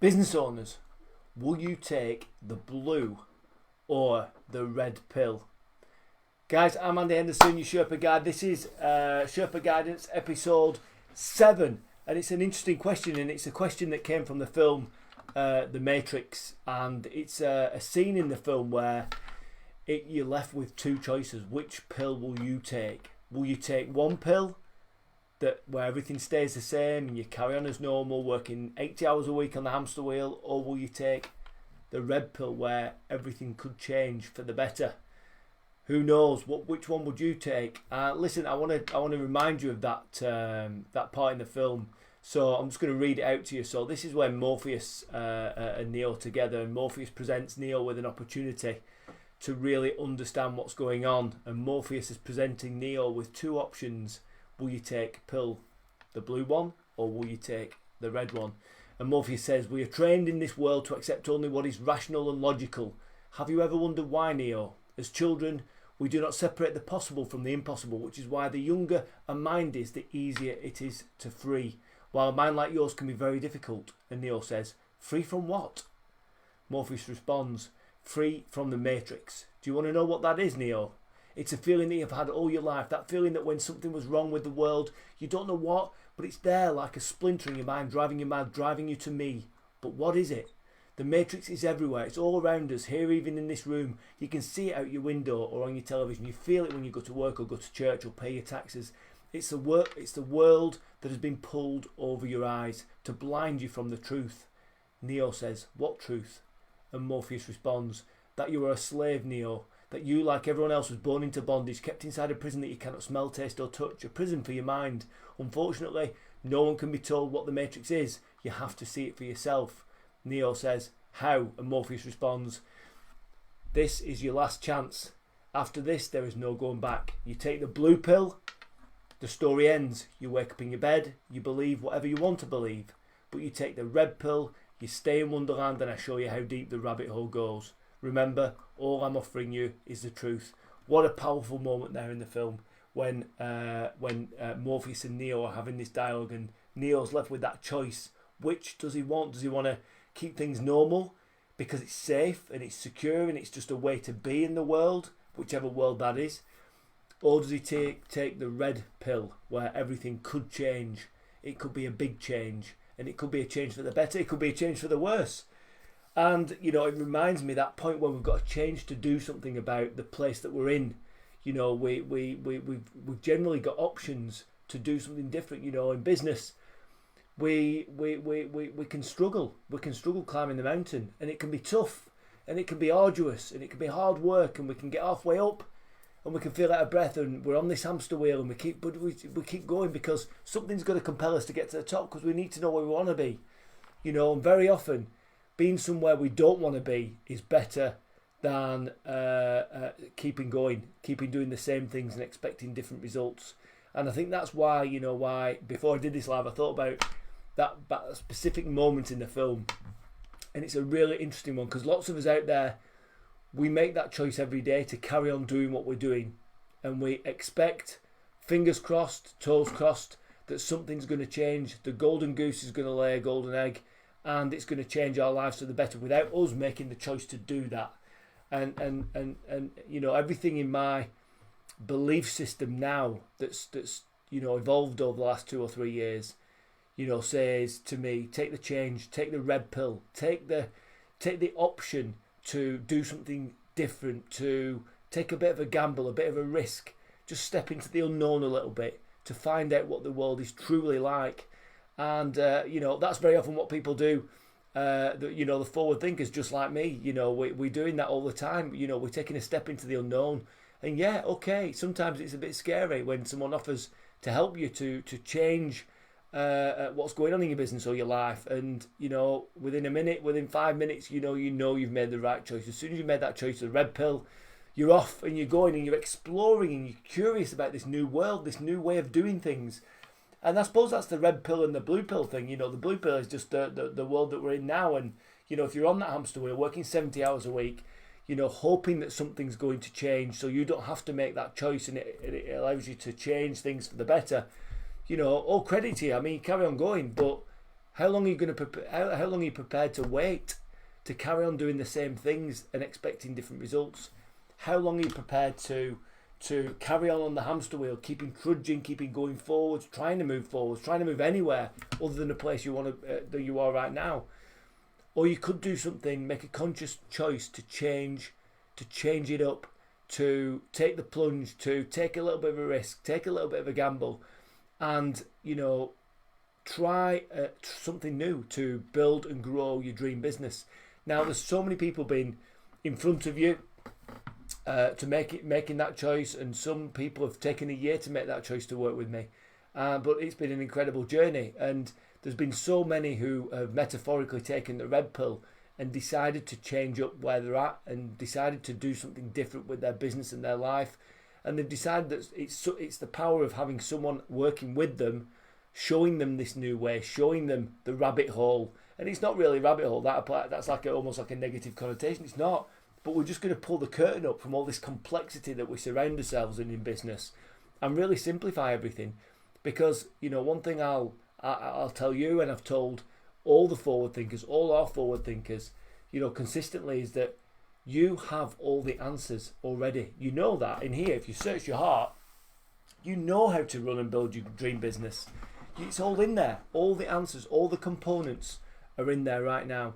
Business owners, will you take the blue or the red pill? Guys, I'm Andy Henderson, your Sherpa Guide. This is Sherpa Guidance episode 7, and it's an interesting question, and it's a question that came from the film The Matrix, and it's a scene in the film where you're left with two choices. Which pill will you take? Will you take one pill where everything stays the same and you carry on as normal, working 80 hours a week on the hamster wheel, or will you take the red pill where everything could change for the better? Who knows? Which one would you take? Listen, I want to remind you of that part in the film. So I'm just going to read it out to you. So this is when Morpheus and Neo together, and Morpheus presents Neo with an opportunity to really understand what's going on. And Morpheus is presenting Neo with two options. Will you take pill, the blue one, or will you take the red one? And Morpheus says, we are trained in this world to accept only what is rational and logical. Have you ever wondered why, Neo? As children, we do not separate the possible from the impossible, which is why the younger a mind is, the easier it is to free. While a mind like yours can be very difficult. And Neo says, free from what? Morpheus responds, free from the Matrix. Do you want to know what that is, Neo? It's a feeling that you've had all your life. That feeling that when something was wrong with the world, you don't know what, but it's there like a splinter in your mind, driving you to me. But what is it? The Matrix is everywhere. It's all around us, here even in this room. You can see it out your window or on your television. You feel it when you go to work or go to church or pay your taxes. It's the world that has been pulled over your eyes to blind you from the truth. Neo says, what truth? And Morpheus responds, that you are a slave, Neo. That you, like everyone else, was born into bondage, kept inside a prison that you cannot smell, taste or touch. A prison for your mind. Unfortunately, no one can be told what the Matrix is. You have to see it for yourself. Neo says, how? And Morpheus responds, this is your last chance. After this, there is no going back. You take the blue pill, the story ends. You wake up in your bed, you believe whatever you want to believe. But you take the red pill, you stay in Wonderland, and I show you how deep the rabbit hole goes. Remember, all I'm offering you is the truth. What a powerful moment there in the film when Morpheus and Neo are having this dialogue, and Neo's left with that choice. Which does he want? Does he want to keep things normal because it's safe and it's secure and it's just a way to be in the world, whichever world that is? Or does he take the red pill where everything could change? It could be a big change, and it could be a change for the better, it could be a change for the worse. And, you know, it reminds me that point when we've got a change to do something about the place that we're in. You know, we've generally got options to do something different. You know, in business, we can struggle. We can struggle climbing the mountain, and it can be tough, and it can be arduous, and it can be hard work, and we can get halfway up, and we can feel out of breath, and we're on this hamster wheel, and we keep going because something's going to compel us to get to the top because we need to know where we want to be. You know, and very often, being somewhere we don't want to be is better than keeping going, keeping doing the same things and expecting different results. And I think that's why, before I did this live, I thought about that specific moment in the film. And it's a really interesting one because lots of us out there, we make that choice every day to carry on doing what we're doing. And we expect, fingers crossed, toes crossed, that something's going to change. The golden goose is going to lay a golden egg, and it's going to change our lives for the better without us making the choice to do that. And you know, everything in my belief system now that's evolved over the last 2 or 3 years, says to me, take the change, take the red pill, take the option to do something different, to take a bit of a gamble, a bit of a risk, just step into the unknown a little bit to find out what the world is truly like. And, that's very often what people do. The forward thinkers just like me, we're doing that all the time. We're taking a step into the unknown. And yeah, okay, sometimes it's a bit scary when someone offers to help you to change what's going on in your business or your life. And, within a minute, within 5 minutes, you've made the right choice. As soon as you've made that choice, the red pill, you're off and you're going and you're exploring and you're curious about this new world, this new way of doing things. And I suppose that's the red pill and the blue pill thing. The blue pill is just the world that we're in now. And, if you're on that hamster wheel, working 70 hours a week, hoping that something's going to change so you don't have to make that choice, and it allows you to change things for the better. All credit to you. I mean, carry on going. But How long are you going to how long are you prepared to wait to carry on doing the same things and expecting different results? How long are you prepared to carry on the hamster wheel, keeping trudging, keeping going forwards, trying to move anywhere other than the place you want to that you are right now? Or you could do something, make a conscious choice to change it up, to take the plunge, to take a little bit of a risk, take a little bit of a gamble, and try something new to build and grow your dream business. Now, there's so many people been in front of you to making that choice, and some people have taken a year to make that choice to work with me. But it's been an incredible journey, and there's been so many who have metaphorically taken the red pill and decided to change up where they're at and decided to do something different with their business and their life. And they've decided that it's the power of having someone working with them, showing them this new way, showing them the rabbit hole. And it's not really a rabbit hole, that's like almost like a negative connotation. It's not. But we're just going to pull the curtain up from all this complexity that we surround ourselves in business and really simplify everything. Because, one thing I'll tell you, and I've told all the forward thinkers, all our forward thinkers, consistently, is that you have all the answers already. You know that in here. If you search your heart, you know how to run and build your dream business. It's all in there. All the answers, all the components are in there right now.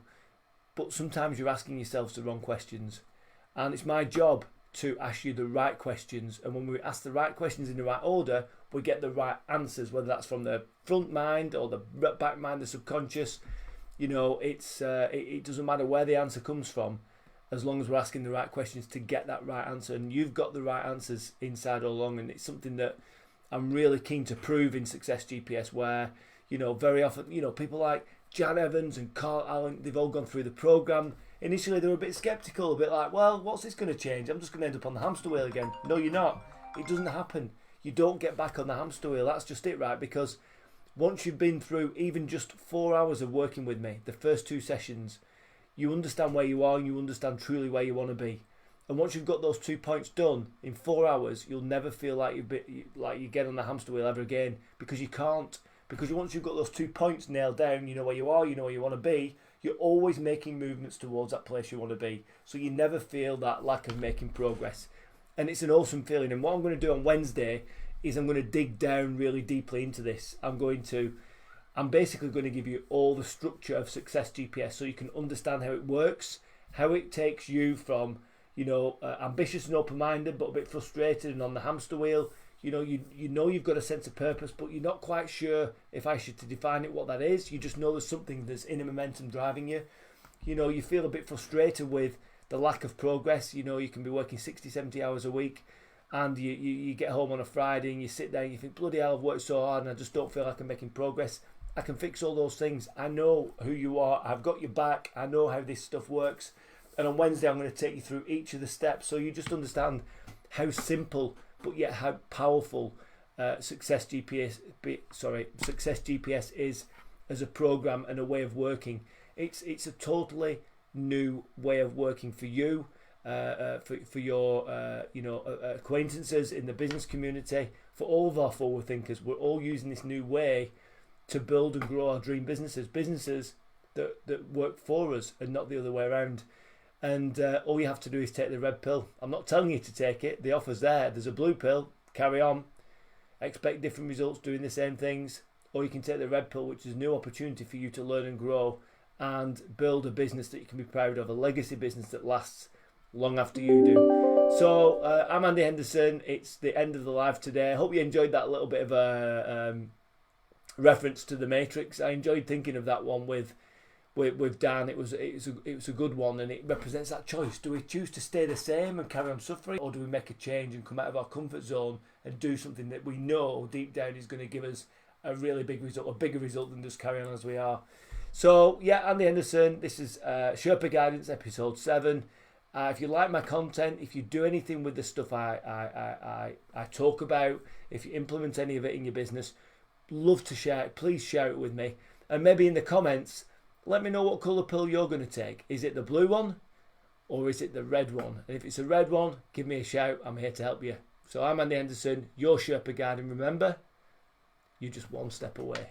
But sometimes you're asking yourselves the wrong questions. And it's my job to ask you the right questions. And when we ask the right questions in the right order, we get the right answers, whether that's from the front mind or the back mind, the subconscious. It doesn't matter where the answer comes from, as long as we're asking the right questions to get that right answer. And you've got the right answers inside all along. And it's something that I'm really keen to prove in Success GPS, where, very often, people like Jan Evans and Carl Allen, they've all gone through the program. Initially, they were a bit skeptical, a bit like, well, what's this going to change? I'm just going to end up on the hamster wheel again. No, you're not. It doesn't happen. You don't get back on the hamster wheel. That's just it, right? Because once you've been through even just 4 hours of working with me, the first 2 sessions, you understand where you are and you understand truly where you want to be. And once you've got those 2 points done in 4 hours, you'll never feel like you get on the hamster wheel ever again, because you can't. Because once you've got those 2 points nailed down, you know where you are, you know where you want to be, you're always making movements towards that place you want to be. So you never feel that lack of making progress. And it's an awesome feeling. And what I'm going to do on Wednesday is I'm going to dig down really deeply into this. I'm basically going to give you all the structure of Success GPS so you can understand how it works, how it takes you from, ambitious and open-minded but a bit frustrated and on the hamster wheel. You've got a sense of purpose, but you're not quite sure if I should to define it what that is. You just know there's something that's inner momentum driving you. You feel a bit frustrated with the lack of progress. You can be working 60, 70 hours a week, and you get home on a Friday and you sit there and you think, bloody hell, I've worked so hard and I just don't feel like I'm making progress. I can fix all those things. I know who you are. I've got your back. I know how this stuff works. And on Wednesday, I'm going to take you through each of the steps so you just understand how simple but yet how powerful Success GPS is as a program and a way of working. It's a totally new way of working for you, for your acquaintances in the business community, for all of our forward thinkers. We're all using this new way to build and grow our dream businesses that work for us and not the other way around. And all you have to do is take the red pill. I'm not telling you to take it. The offer's there. There's a blue pill. Carry on. Expect different results doing the same things. Or you can take the red pill, which is a new opportunity for you to learn and grow and build a business that you can be proud of, a legacy business that lasts long after you do. So I'm Andy Henderson. It's the end of the live today. I hope you enjoyed that little bit of a reference to the Matrix. I enjoyed thinking of that one with Dan. It was a good one, and it represents that choice. Do we choose to stay the same and carry on suffering, or do we make a change and come out of our comfort zone and do something that we know deep down is going to give us a really big result, a bigger result than just carry on as we are? So yeah, Andy Henderson. This is Sherpa Guidance episode 7. If you like my content, if you do anything with the stuff I talk about, if you implement any of it in your business, love to share it. Please share it with me, and maybe in the comments, let me know what colour pill you're going to take. Is it the blue one or is it the red one? And if it's a red one, give me a shout. I'm here to help you. So I'm Andy Henderson, your Sherpa Guide, and remember, you're just one step away.